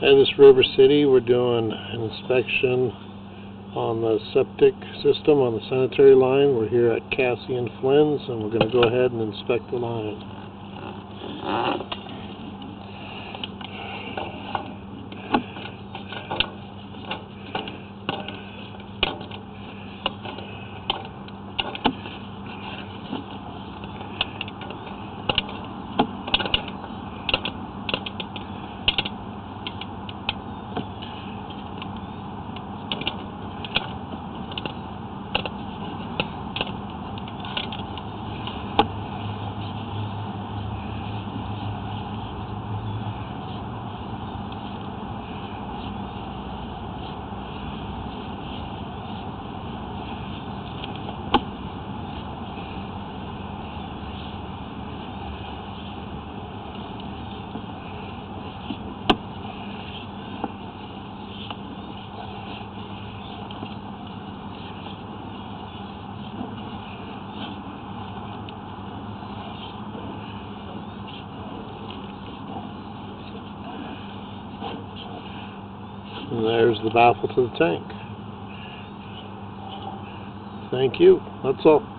At this River City, we're doing an inspection on the septic system on the sanitary line. We're here at Cassie and Flynn's, and we're going to go ahead and inspect the line. And there's the baffle to the tank. Thank you. That's all.